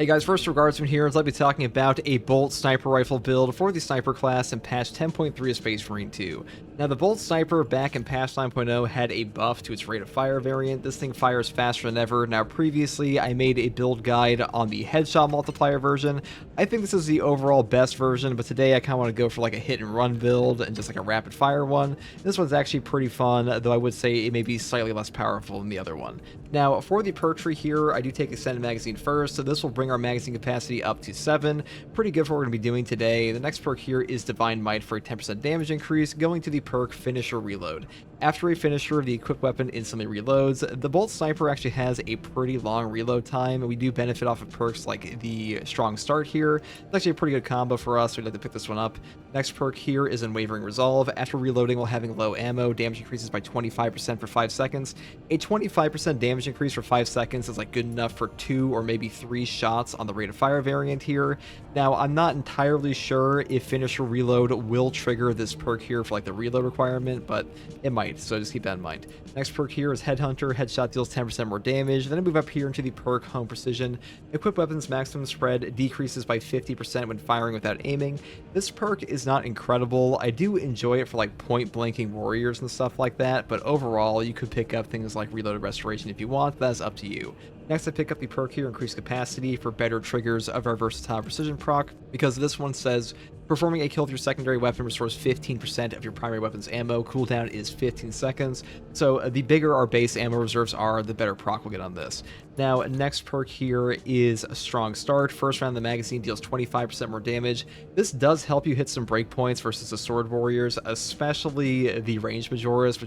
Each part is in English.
Hey guys, first regardsman here, I'll be talking about a Bolt Sniper Rifle build for the Sniper class in patch 10.3 of Space Marine 2. Now the Bolt Sniper back in patch 9.0 had a buff to its rate of fire variant. This thing fires faster than ever. Now previously I made a build guide on the headshot multiplier version. I think this is the overall best version, but today I kind of want to go for like a hit and run build and just like a rapid fire one. This one's actually pretty fun, though I would say it may be slightly less powerful than the other one. Now for the perk tree here, I do take extended magazine first, so this will bring our magazine capacity up to 7. Pretty good for what we're going to be doing today. The next perk here is Divine Might for a 10% damage increase, going to the perk Finisher Reload. After a finisher, the equipped weapon instantly reloads. The Bolt Sniper actually has a pretty long reload time, and we do benefit off of perks like the Strong Start here. It's actually a pretty good combo for us, so we'd like to pick this one up. Next perk here is Unwavering Resolve. After reloading while having low ammo, damage increases by 25% for 5 seconds. A 25% damage increase for 5 seconds is like good enough for 2 or maybe 3 shots on the rate of fire variant here. Now, I'm not entirely sure if Finisher Reload will trigger this perk here for like the reload requirement, but it might, so just keep that in mind. Next perk here is Headhunter. Headshot deals 10% more damage. Then I move up here into the perk Home Precision. Equipped weapons maximum spread decreases by 50% when firing without aiming. This perk is not incredible. I do enjoy it for like point blanking warriors and stuff like that, but overall you could pick up things like Reloaded Restoration if you want. That's up to you. Next, I pick up the perk here, Increased Capacity, for better triggers of our Versatile Precision proc, because this one says performing a kill with your secondary weapon restores 15% of your primary weapon's ammo. Cooldown is 15 seconds. So the bigger our base ammo reserves are, the better proc we'll get on this. Now, next perk here is a Strong Start. First round, the magazine deals 25% more damage. This does help you hit some breakpoints versus the Sword Warriors, especially the Ranged Majoras,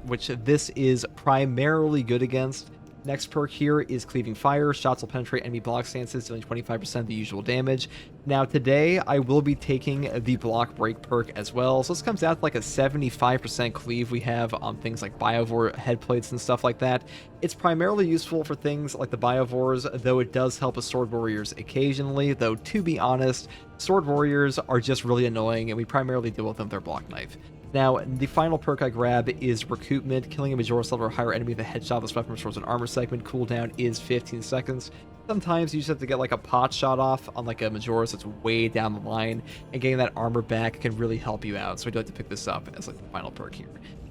which this is primarily good against. Next perk here is Cleaving Fire. Shots will penetrate enemy block stances, dealing 25% of the usual damage. Now today, I will be taking the Block Break perk as well. So this comes out to like a 75% cleave we have on things like Biovore headplates and stuff like that. It's primarily useful for things like the Biovores, though it does help with Sword Warriors occasionally. Though, to be honest, Sword Warriors are just really annoying, and we primarily deal with them with their Block Knife. Now, the final perk I grab is Recoupment. Killing a Majora's level or higher enemy with a headshot of this weapon restores an armor segment. Cooldown is 15 seconds. Sometimes you just have to get like a pot shot off on like a Majora's that's way down the line, and getting that armor back can really help you out. So I do like to pick this up as like the final perk here.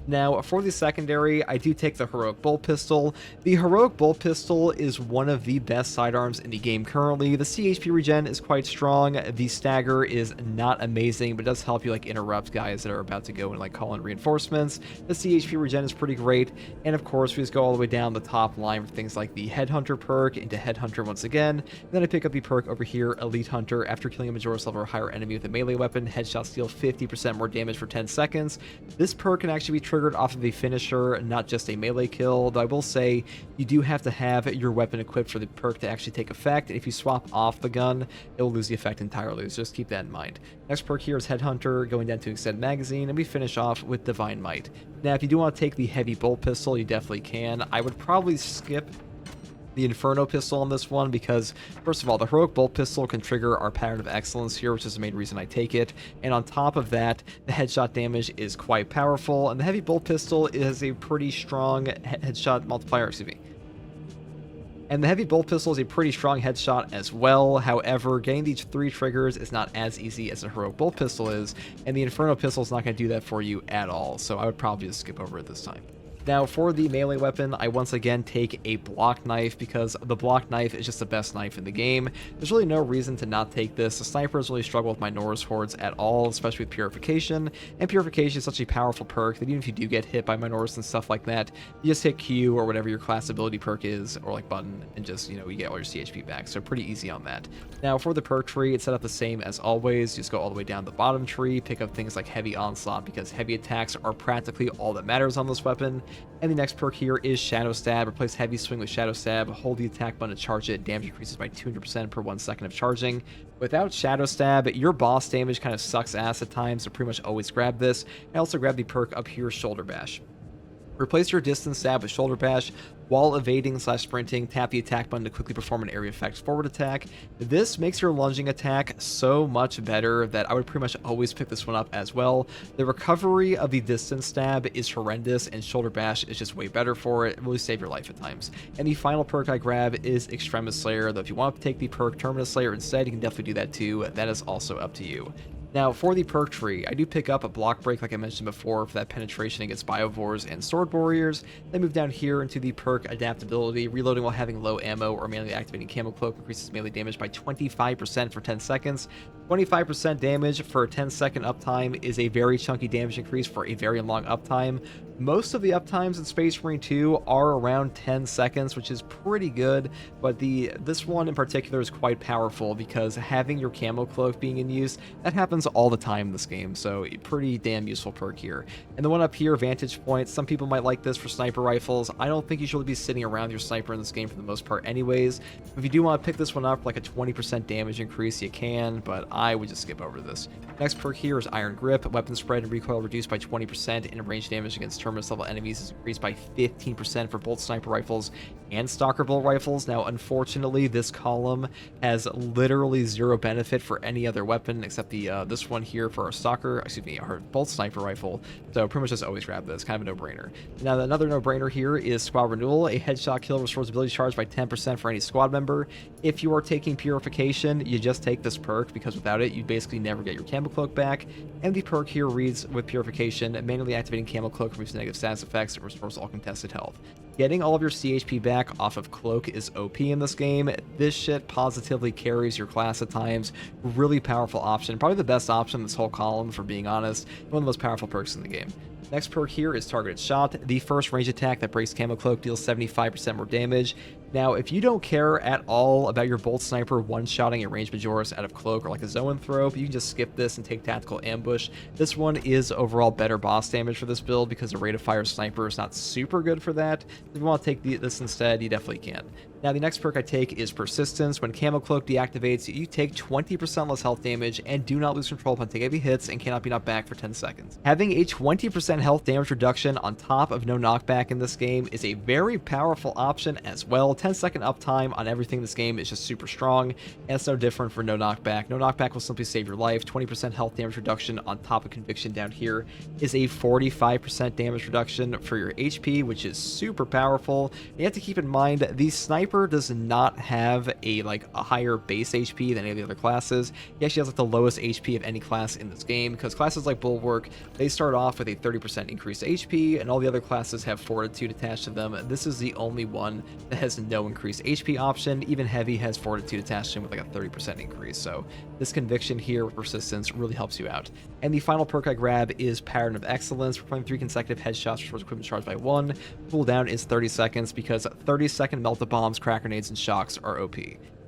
Now, for the secondary, I do take the Heroic Bolt Pistol. The Heroic Bolt Pistol is one of the best sidearms in the game currently. The CHP regen is quite strong. The stagger is not amazing, but does help you like interrupt guys that are about to go and like call in reinforcements. The CHP regen is pretty great. And of course, we just go all the way down the top line for things like the Headhunter perk into Headhunter once again. And then I pick up the perk over here, Elite Hunter. After killing a Majora's level or higher enemy with a melee weapon, headshots deal 50% more damage for 10 seconds. This perk can actually be triggered off of the finisher, not just a melee kill, though I will say you do have to have your weapon equipped for the perk to actually take effect. If you swap off the gun, it will lose the effect entirely, so just keep that in mind. Next perk here is Headhunter, going down to Extended Magazine, and we finish off with Divine Might. Now, if you do want to take the Heavy Bolt Pistol, you definitely can. I would probably skip the Inferno Pistol on this one because, first of all, the Heroic Bolt Pistol can trigger our Pattern of Excellence here, which is the main reason I take it. And on top of that, the headshot damage is quite powerful, and the Heavy Bolt Pistol is a pretty strong headshot multiplier, And the Heavy Bolt Pistol is a pretty strong headshot as well. However, getting these 3 triggers is not as easy as a Heroic Bolt Pistol is, and the Inferno Pistol is not going to do that for you at all, so I would probably just skip over it this time. Now, for the melee weapon, I once again take a Block Knife because the Block Knife is just the best knife in the game. There's really no reason to not take this. The snipers really struggle with my Norse hordes at all, especially with Purification. And Purification is such a powerful perk that even if you do get hit by my Norse and stuff like that, you just hit Q or whatever your class ability perk is, or like button, and just, you get all your CHP back. So pretty easy on that. Now, for the perk tree, it's set up the same as always. Just go all the way down the bottom tree, pick up things like Heavy Onslaught because heavy attacks are practically all that matters on this weapon. And the next perk here is Shadow Stab. Replace Heavy Swing with Shadow Stab. Hold the attack button to charge it. Damage increases by 200% per 1 second of charging. Without Shadow Stab, your boss damage kind of sucks ass at times, so pretty much always grab this. I also grab the perk up here, Shoulder Bash. Replace your distance stab with Shoulder Bash. While evading/sprinting, tap the attack button to quickly perform an area effect forward attack. This makes your lunging attack so much better that I would pretty much always pick this one up as well. The recovery of the distance stab is horrendous, and shoulder bash is just way better for it. It really save your life at times. And the final perk I grab is Extremis Slayer, though if you want to take the perk Terminus Slayer instead, you can definitely do that too. That is also up to you. Now, for the perk tree, I do pick up a block break, like I mentioned before, for that penetration against Biovores and Sword Warriors. Then move down here into the perk adaptability. Reloading while having low ammo or manually activating Camo Cloak increases melee damage by 25% for 10 seconds. 25% damage for a 10-second uptime is a very chunky damage increase for a very long uptime. Most of the uptimes in Space Marine 2 are around 10 seconds, which is pretty good, but this one in particular is quite powerful because having your Camo Cloak being in use, that happens all the time in this game, so pretty damn useful perk here. And the one up here, Vantage Point, some people might like this for sniper rifles. I don't think you should really be sitting around your sniper in this game for the most part anyways. If you do want to pick this one up, like a 20% damage increase, you can, but I would just skip over this. Next perk here is Iron Grip. Weapon spread and recoil reduced by 20%, and range damage against Terminus level enemies is increased by 15% for both sniper rifles and stalker bolt rifles. Now, unfortunately, this column has literally zero benefit for any other weapon except the this one here for our bolt sniper rifle. So pretty much just always grab this. Kind of a no-brainer. Now, another no-brainer here is Squad Renewal. A headshot kill restores ability charge by 10% for any squad member. If you are taking Purification, you just take this perk because without it, you basically never get your Camo Cloak back. And the perk here reads with Purification, manually activating Camo Cloak removes negative status effects and restores all contested health. Getting all of your CHP back off of Cloak is OP in this game. This shit positively carries your class at times. Really powerful option. Probably the best option in this whole column, for being honest. One of the most powerful perks in the game. Next perk here is Targeted Shot. The first range attack that breaks Camo Cloak deals 75% more damage. Now, if you don't care at all about your Bolt Sniper one-shotting a ranged Majoris out of Cloak or like a Zoan throw, you can just skip this and take Tactical Ambush. This one is overall better boss damage for this build because the rate of fire sniper is not super good for that. If you want to take this instead, you definitely can. Now, the next perk I take is Persistence. When Camo Cloak deactivates, you take 20% less health damage and do not lose control upon taking heavy hits and cannot be knocked back for 10 seconds. Having a 20% health damage reduction on top of no knockback in this game is a very powerful option as well. 10-second uptime on everything in this game is just super strong, and it's no different for no knockback. No knockback will simply save your life. 20% health damage reduction on top of Conviction down here is a 45% damage reduction for your HP, which is super powerful. And you have to keep in mind, the Sniper does not have a higher base HP than any of the other classes. He actually has the lowest HP of any class in this game, because classes like Bulwark, they start off with a 30% increased HP, and all the other classes have Fortitude attached to them. This is the only one that has no increased HP option. Even Heavy has Fortitude attached to him with a 30% increase. So this Conviction here with Persistence really helps you out. And the final perk I grab is Pattern of Excellence. Performing 3 consecutive headshots restores equipment charge by 1. Cooldown is 30 seconds because 30-second melt-the-bombs, crack grenades, and shocks are OP.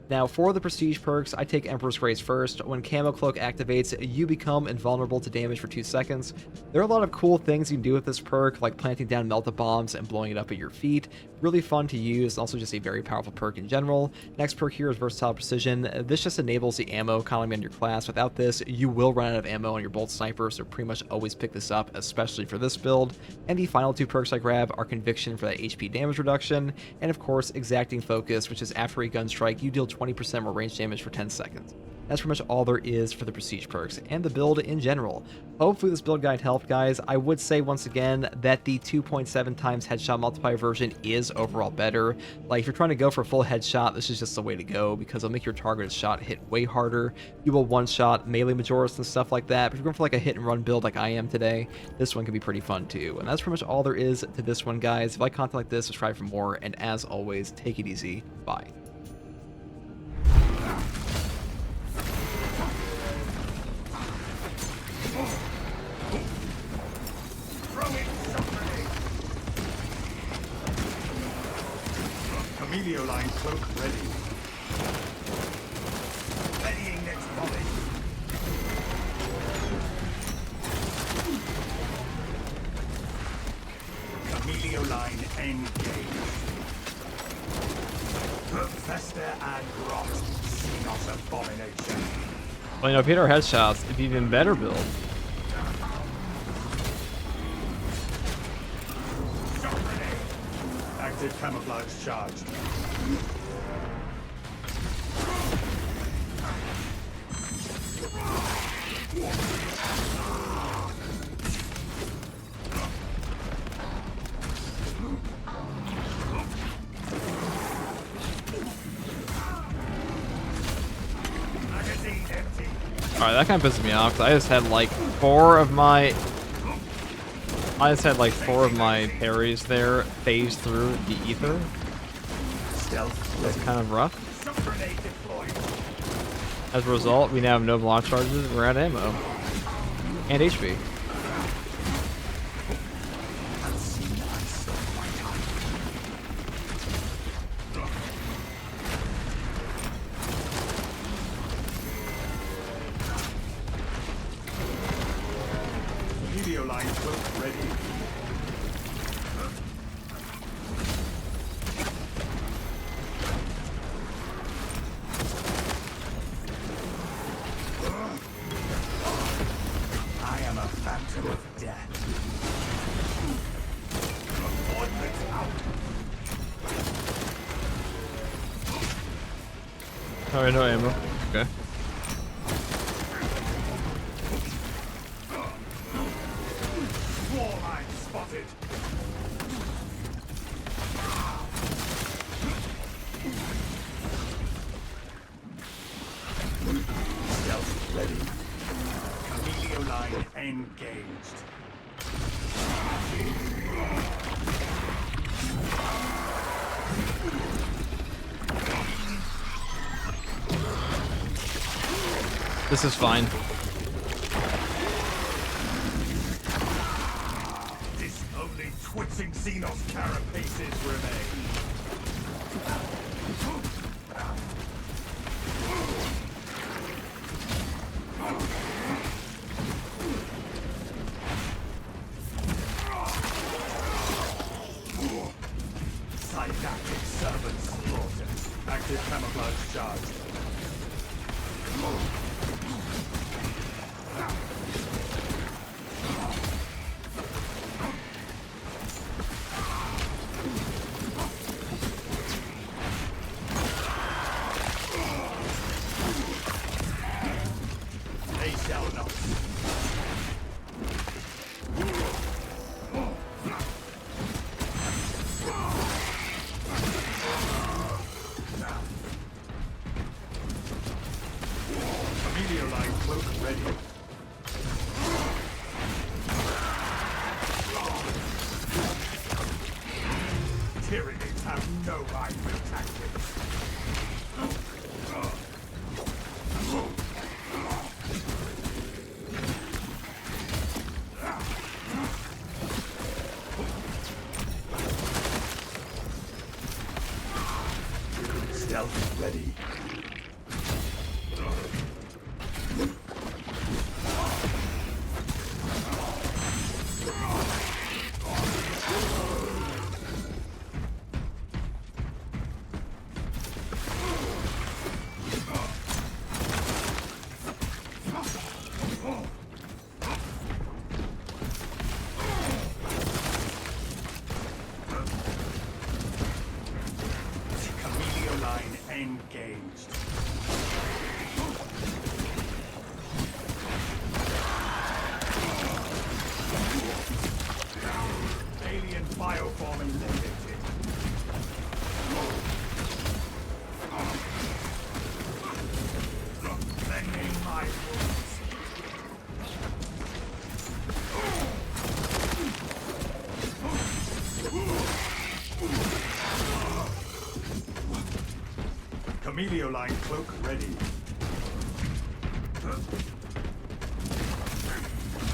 Now, for the prestige perks, I take Emperor's Grace first. When Camo Cloak activates, you become invulnerable to damage for 2 seconds. There are a lot of cool things you can do with this perk, like planting down melt-the-bombs and blowing it up at your feet. Really fun to use, and also just a very powerful perk in general. Next perk here is Versatile Precision. This just enables the ammo economy on your class. Without this, you will run out of ammo on your Bolt Sniper, so pretty much always pick this up, especially for this build. And the final 2 perks I grab are Conviction for that HP damage reduction, and of course, Exacting Focus, which is after a gun strike, you deal 20% more range damage for 10 seconds. That's pretty much all there is for the prestige perks and the build in general. Hopefully this build guide helped, guys. I would say once again that the 2.7 times headshot multiplier version is overall better. Like, if you're trying to go for a full headshot, this is just the way to go because it'll make your targeted shot hit way harder. You will one-shot melee Majoris and stuff like that, but if you're going for like a hit-and-run build like I am today, this one can be pretty fun too. And that's pretty much all there is to this one, guys. If you like content like this, subscribe for more, and as always, take it easy. Bye. Emilio line cloak ready. Readying next volley. Emilio line engaged. Fester and rot. Xenos abomination. Well, if you hit our headshots, it'd be even better build. Active camouflage charged. Magazine empty. Alright, that kind of pisses me off, 'cause I just had like four of my parries there phase through the ether. Stealth. That's kind of rough. Some grenade deployed. As a result, we now have no launch charges, we're out of ammo. And HP. Helio line cloak ready. I am a phantom of death. Ordnance out. Alright, no ammo. Okay. War line spotted. Stealth ready. Helio line engaged. This is fine. This only twitching Xenos carapaces remain. Synaptic servants slaughtered. Active camouflage charged. They shall not. Helio line cloak ready. Tyranids have no hybrid tactics. Stealth ready. Helio line engaged. Alien bioform eliminated. Bending my wounds. Helio line cloak ready.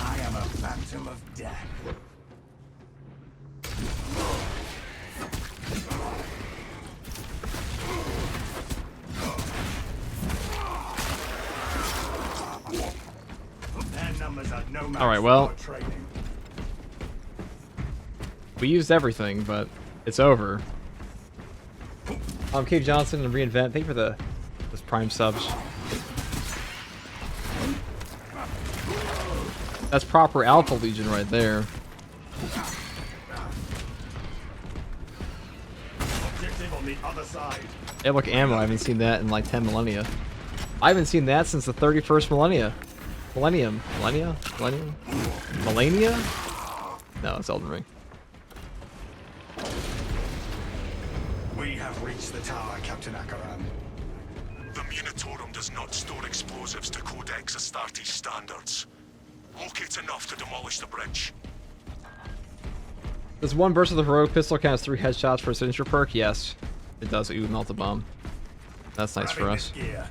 I am a phantom of death. Their numbers are no match All right, well. for our training. We used everything, but it's over. Cave Johnson and Reinvent, thank you for those Prime subs. That's proper Alpha Legion right there. side. Hey, look, ammo. I haven't seen that in like 10 millennia. I haven't seen that since the 31st millennia. Millennium. Millennia? Millennium? Millennia? No, it's Elden Ring. We have reached the tower, Captain Akaran. The Munitorum does not store explosives to Codex Astartes standards. Locate enough to demolish the bridge. Does one burst of the heroic pistol count as 3 headshots for a signature perk? Yes. It does. Ooh, melt a bomb. That's nice for Grabbing us. this gear.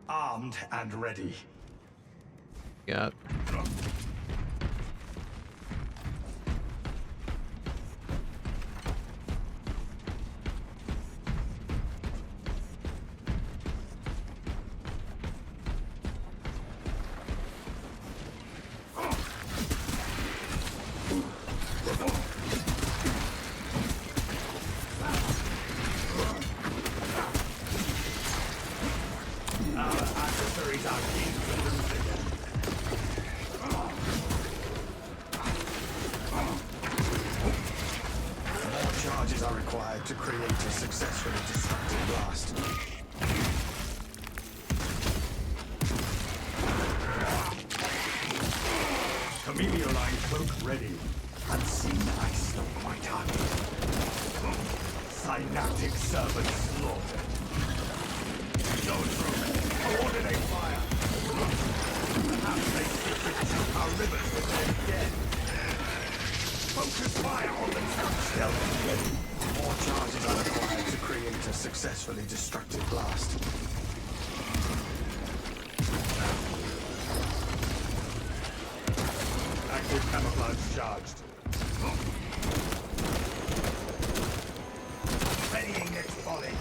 Armed and ready. Got. Our adversaries are keen to lose again. More charges are required to create a successfully destructive blast. Chameleoline cloak ready. Unseen ice stone my target. Synaptic servant slaughtered. Go through. Coordinate fire. Perhaps they secretly choke our rivers with their dead. Focus fire on the town. Stealth ready. More charges are required to create a successfully destructive blast. Active camouflage charged. Readying next volley.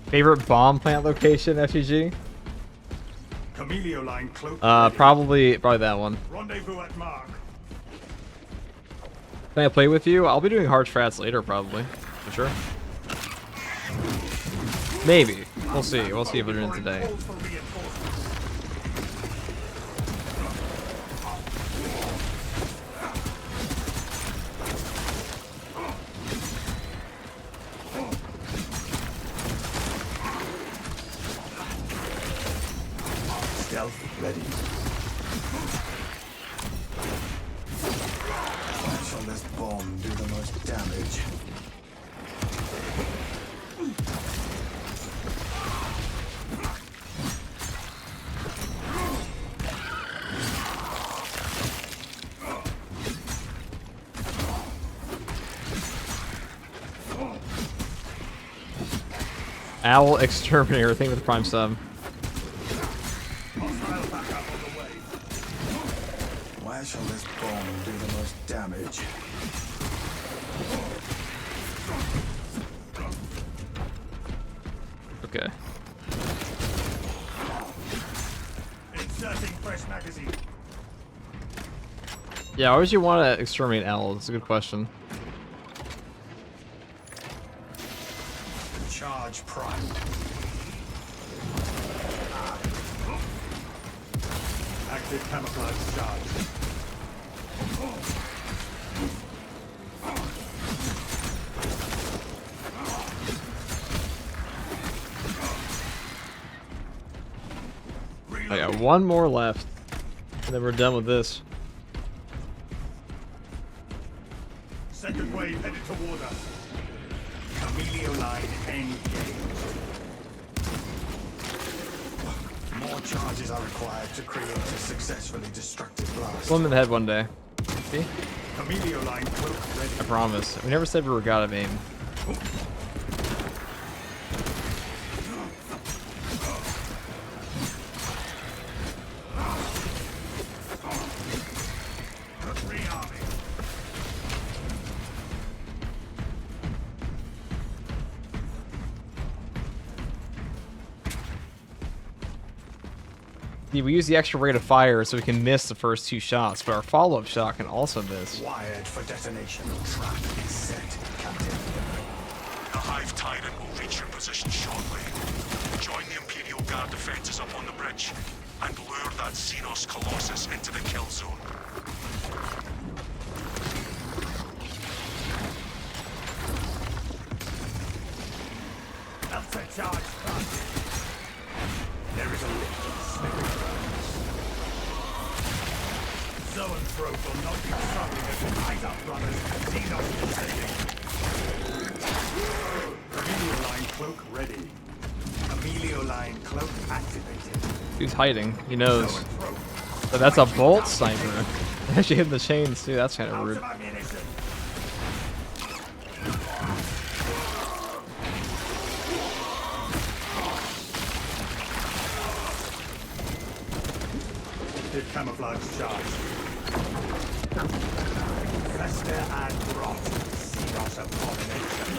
Favorite bomb plant location, FUG? Chameleoline cloak ready. Probably that one. Rendezvous at mark. Can I play with you? I'll be doing hard strats later, probably. For sure. Maybe. We'll see. We'll see if we're doing it today. Calls for reinforcements. Stealth ready. Why shall this bomb do the most damage? Owl Exterminator, thing with Prime Sub. Hostile backup on the way. Where shall this bomb do the most damage? Okay. Inserting fresh magazine. Yeah, why would you want to exterminate owls? It's a good question. Charge prime. Active camouflage charged. I got one more left, and then we're done with this. Second wave headed toward us. Chameleoline engaged. More charges are required to create a successfully destructive blast. Blow him in the head one day. See? Chameleoline cloak ready. I promise. We never said we were god of aim. Rearming. See, we use the extra rate of fire so we can miss the first 2 shots, but our follow-up shot can also miss. Wired for detonation. Trap is set, Captain. The Hive Tyrant will reach your position shortly. Join the Imperial Guard defenses up on the bridge. and lure that Xenos Colossus into the kill zone. Delta charge started. There is a lift of sniffing grounds. Zoanthrope will not be struggling as the Kaiser brothers and Xenos descending. Amelioline cloak ready. Amelioline cloak activated. He's hiding. He knows. Zoanthrope. But that's a bolt sniper. Actually hitting the chains too. That's kind of Out rude. of ammunition. Did camouflage charge. Fester and rot. Xenos abomination.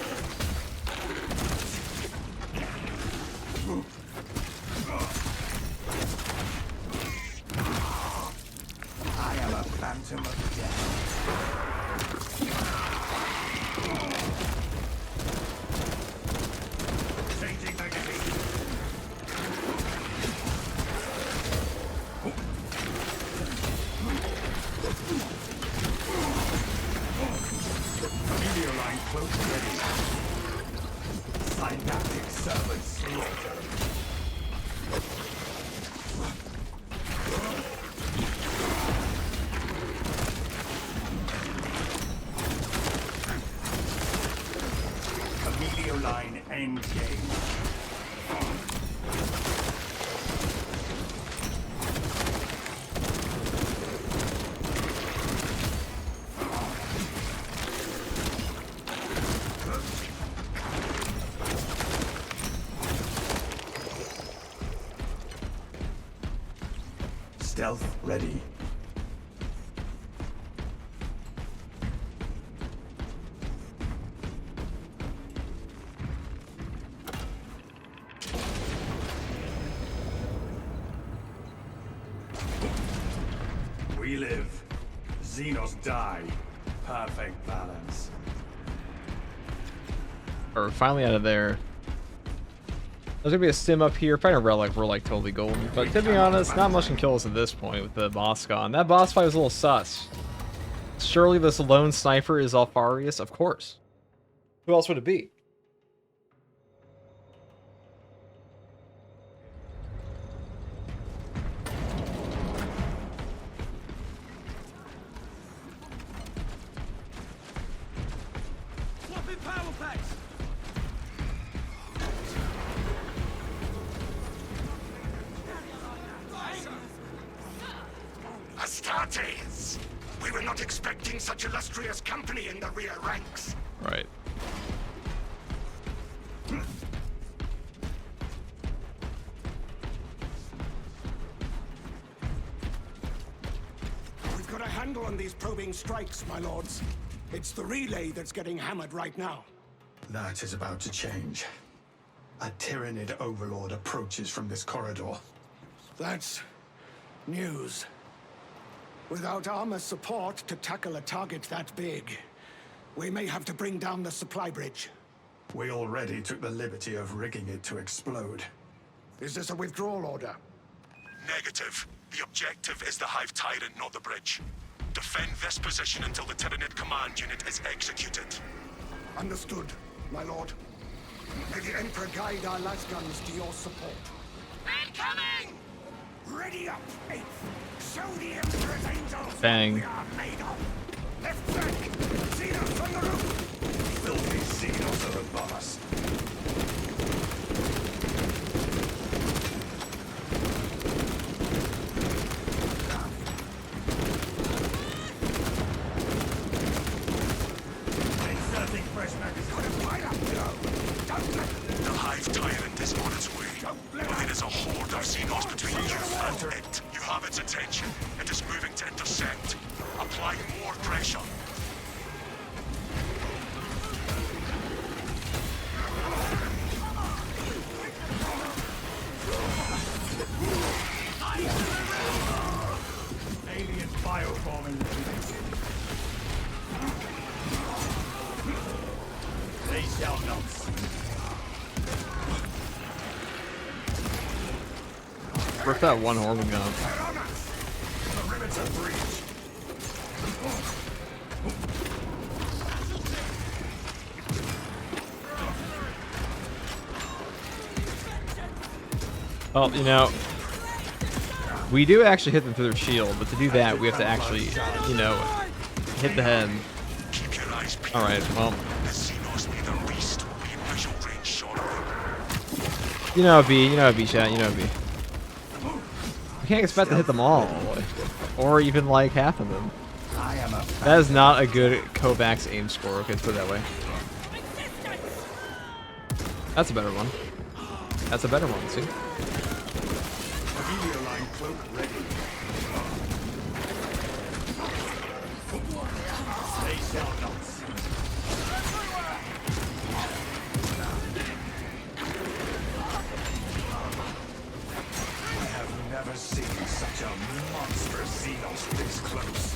I am a phantom of death. Changing magazine. Amelioline cloak ready. Synaptic servant slaughter. Amelioline endgame. Stealth ready. We live. Xenos die. Perfect balance. Or finally out of there. There's gonna be a stim up here. Find a relic. We're like totally golden. But to be honest, not much can kill us at this point with the boss gone. That boss fight was a little sus. Surely this lone sniper is Alfarius? Of course. Who else would it be? Swapping power packs. Astartes! We were not expecting such illustrious company in the rear ranks. Right. We've got a handle on these probing strikes, my lords. It's the relay that's getting hammered right now. That is about to change. A Tyranid overlord approaches from this corridor. That's news. Without armor support to tackle a target that big, we may have to bring down the supply bridge. We already took the liberty of rigging it to explode. Is this a withdrawal order? Negative. The objective is the Hive Tyrant, not the bridge. Defend this position until the Tyranid command unit is executed. Understood, my lord. May the Emperor guide our lasguns to your support. Incoming! Ready up, Eighth! Show the Emperor's angels Bang. what we are made of! Left flank! Xenos on the roof! Filthy Xenos are above us. Inserting fresh magazine. Right up, Joe! Don't let... The Hive Tyrant is on its way, but there is a horde of Xenos between you and it. You have its attention. It is moving to intercept. Apply more pressure. Alien bioform eliminated. They shall not. Rip that one horrible gun. The rivets are breached. Well, you know, we do actually hit them through their shield, but to do that, we have to actually, you know, hit the head. Keep your eyes peeled. Alright, well, The Xenos near the beast will be in visual range shortly. you know B, chat, you know B. We can't expect to hit them all, or even like half of them. I am a That is not a good Kovacs aim score, okay, let's put it that way. That's a better one. That's a better one, see? Amelia line cloak ready. They shall not see. I have never seen such a monstrous Xenos this close.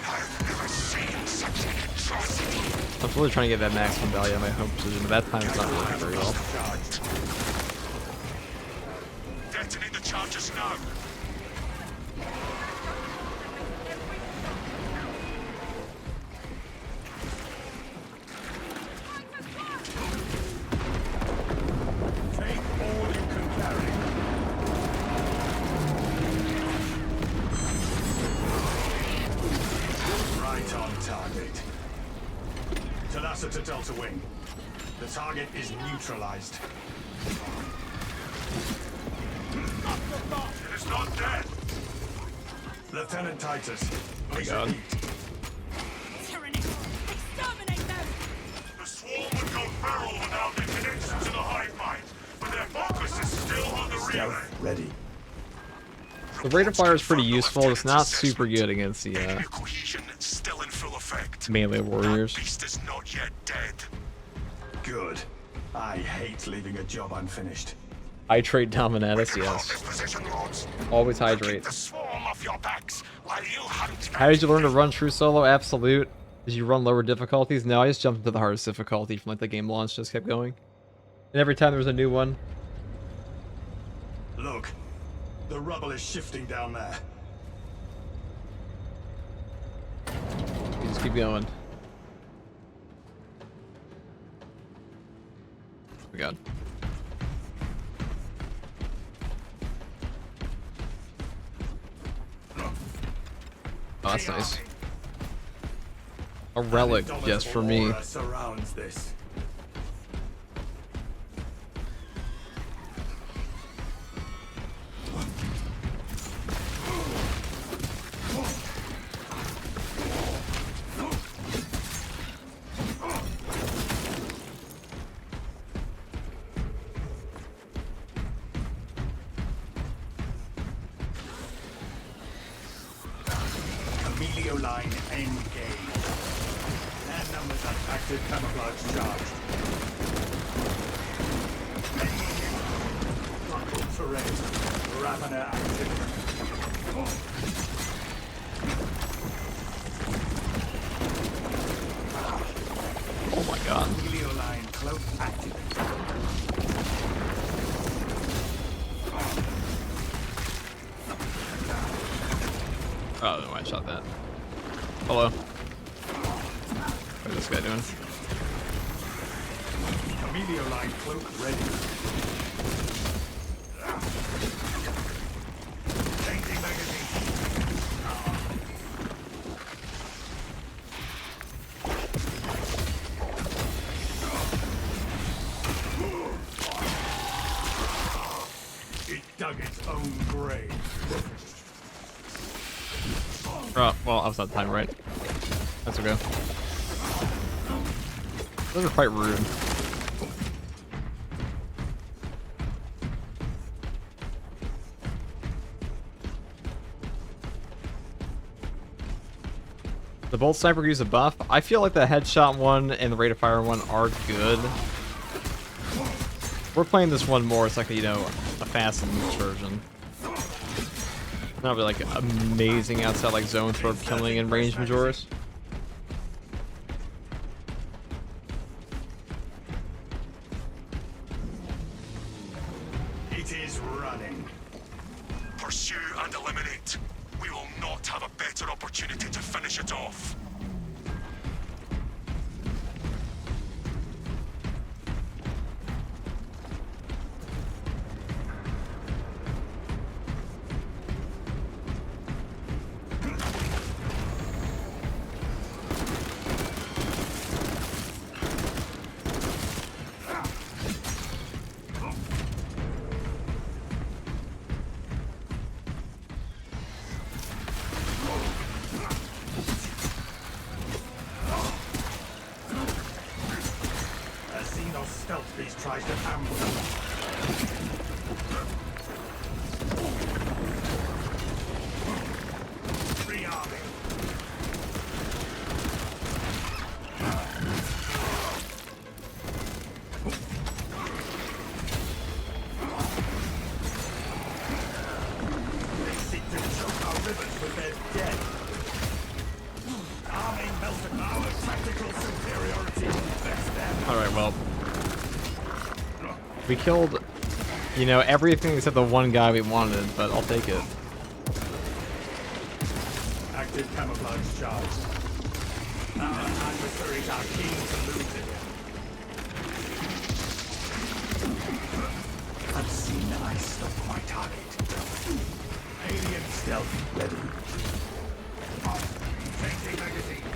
I've never seen such an atrocity. I'm really trying to get that maximum value on my home position, but that time it's not working very well. Detonate the charges now. Take all you can carry. Right on target. Talassa to Delta Wing. The target is neutralized. It is not dead. Lieutenant Titus. We God. need. Tyranny! Exterminate them! The swarm would go feral without their connection to the hive mind, but their focus is still on the relay. Ready. The rate of fire is pretty useful, it's not super good against the Enemy cohesion still in full effect. melee warriors. Beast is not yet dead. Good. I hate leaving a job unfinished. Hydrate Dominatus, Hold yes. this position, Lords. Always Keep hydrate. the swarm off your backs while you hunt. How did you learn to run true solo? Absolute. Did you run lower difficulties? No, I just jumped into the hardest difficulty from like the game launch, just kept going. And every time there was a new one. Look, the rubble is shifting down there. You just keep going. Oh my god. Oh, that's nice. A relic just for me. Aura surrounds this. Emilio line engaged. Air numbers on active camouflage charged. Buckled terrain. Ravana active. Oh my god. Emilio line cloak active. Oh, no, I shot that. Hello. What's this guy doing? Emilio line cloak ready. Changing magazine. It dug its own grave. Oh, well, I was not timed right. That's okay. Those are quite rude. The Bolt Sniper gives a buff. I feel like the headshot one and the rate of fire one are good. We're playing this one more. It's like a, you know, a fast and loose version. Not really like amazing outside like zone throw killing and range Majoris. It is right. finish it off. A Xenos stealth beast tries to ambush us. Rearming. They seek to choke our rivers with their dead. Arming melted our tactical superiority. Best them. Alright, well. We killed, you know, everything except the one guy we wanted, but I'll take it. Active camouflage charge. Our adversaries are keen to lose it. Unseen ice of my target. Alien stealth ready. Changing magazine.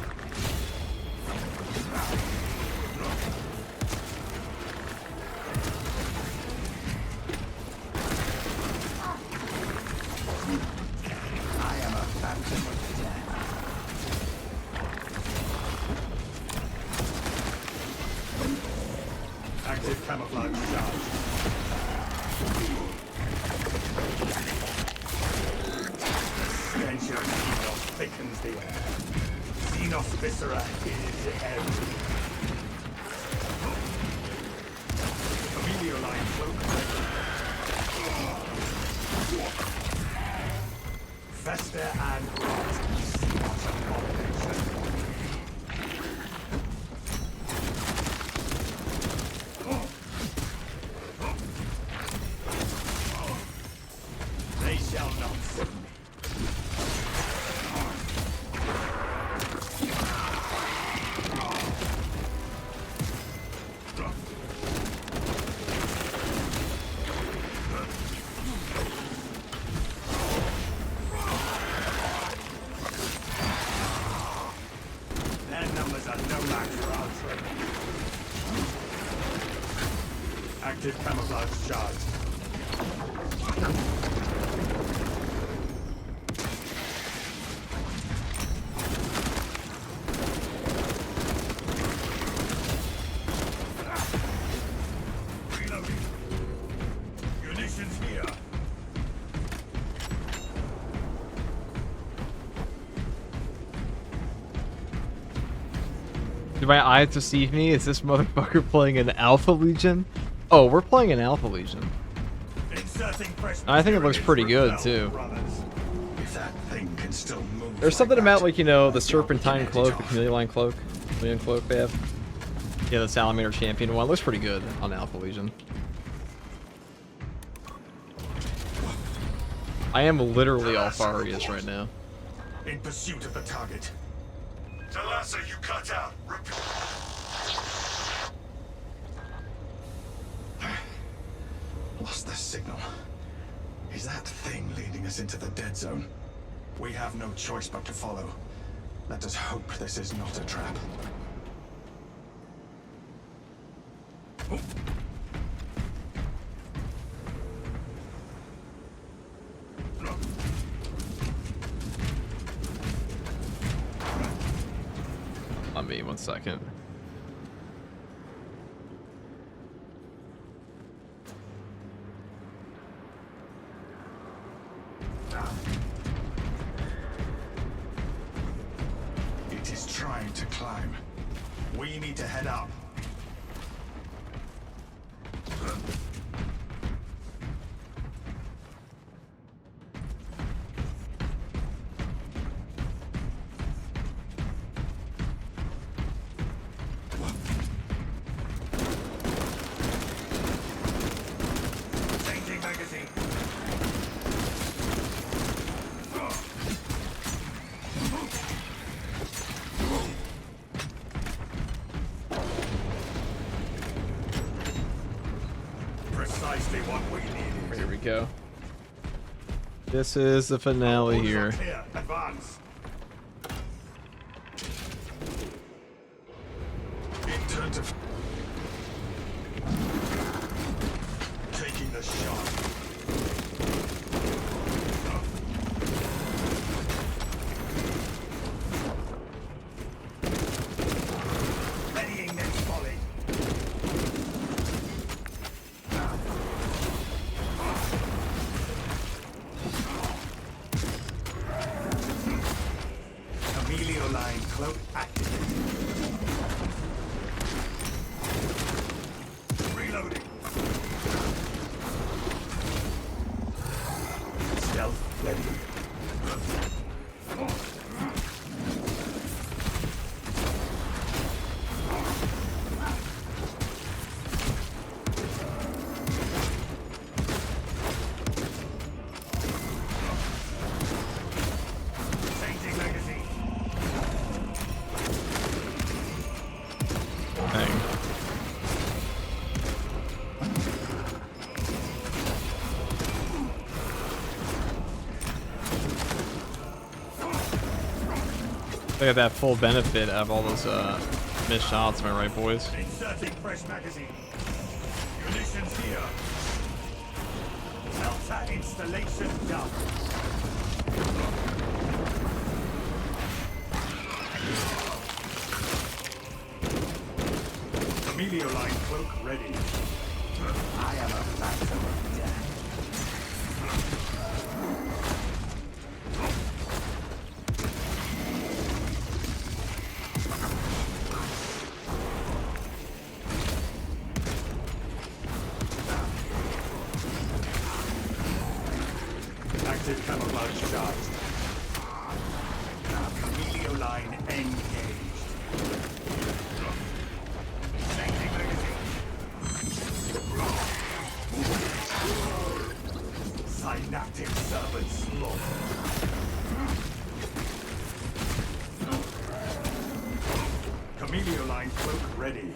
I am a phantom of death. Active camouflage charge. The stench of Xenos thickens the air. Xenos viscera is everywhere. Familiar line cloak. Fester and rot. Xenos abomination. They shall not see me. Their numbers are no match for our training. Active camouflage charge. Reloading. Munitions here. Did my eyes deceive me? Is this motherfucker playing an Alpha Legion? Oh, we're playing an Alpha Legion. Inserting fresh I think it looks pretty good, materials, too. brothers. If that thing can still move There's something like about, that, like, you know, the I'll Serpentine get cloak, it the off. Chameleon cloak they have. Yeah, the Salamander Champion one. Looks pretty good on Alpha Legion. I am literally all Farius right now. In pursuit of the target. Talassa, you cut out. Lost the signal. Is that thing leading us into the dead zone? We have no choice but to follow. Let us hope this is not a trap. On me, 1 second. It is trying to climb. We need to head up. Changing magazine. Precisely what we needed. Here we go. This is the finale Orders here. are clear. Advance. Intent of taking the shot. Readying next volley. Amelio line cloak activated. Reloading. Stealth ready. Changing magazine. Dang. Look at that full benefit of all those missed shots, am I right, boys? Inserting fresh magazine. Munitions here. Delta installation done. Amelio line cloak ready. I am a phantom of death. Active camouflage charged. Amelio line engaged. Changing magazine. Synaptic servant slaughter. Camelio line cloak ready.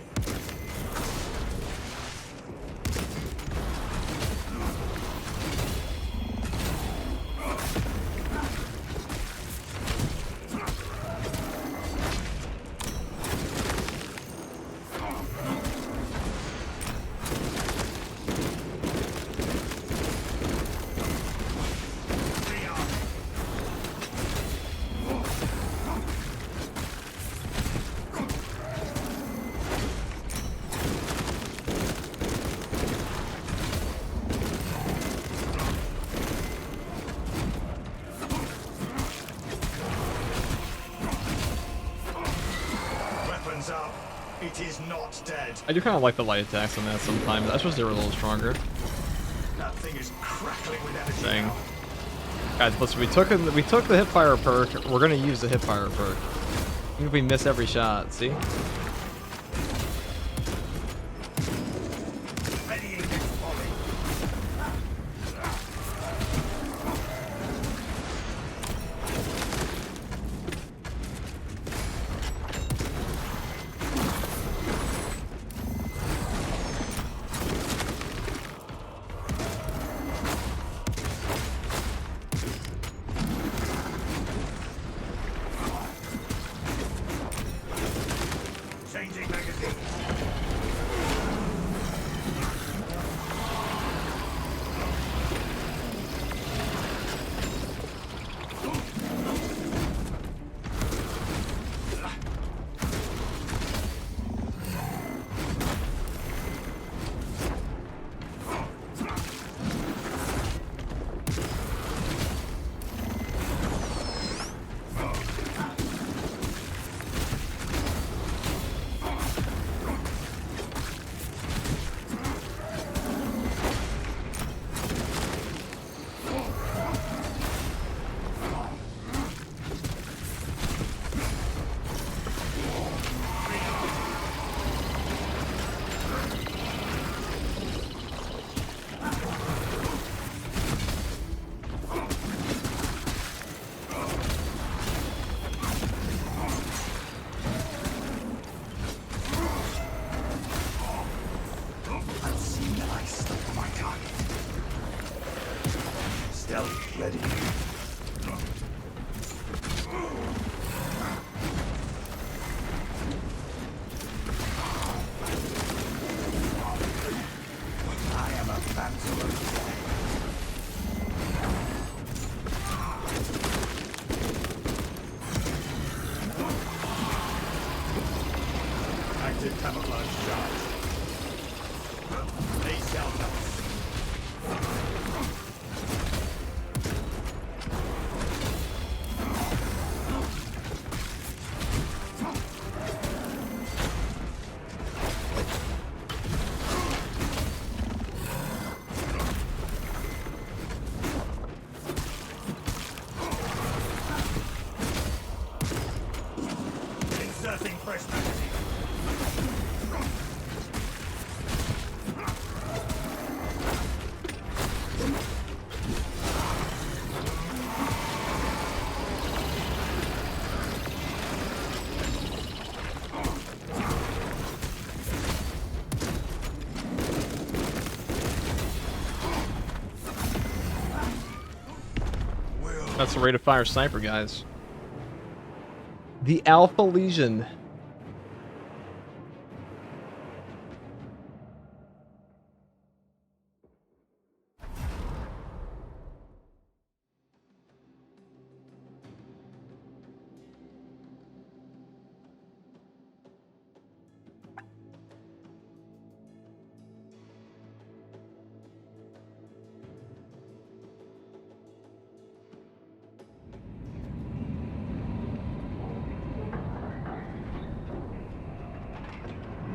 Weapons up. It is not dead. I do kind of like the light attacks on that sometimes. I suppose they were a little stronger. That thing is crackling with energy. Dang. now. Guys, listen, we took the hipfire perk. We're gonna use the hipfire perk. Even if we miss every shot, see? Readying next volley. Changing magazine. Active camouflage charge. Eight countouts. Inserting fresh magazine. That's the rate of fire sniper, guys. The Alpha Legion.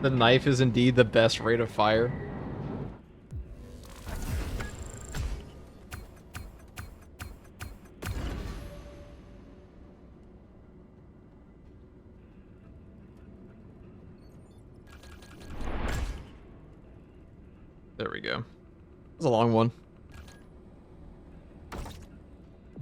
The knife is indeed the best rate of fire. There we go. It was a long one.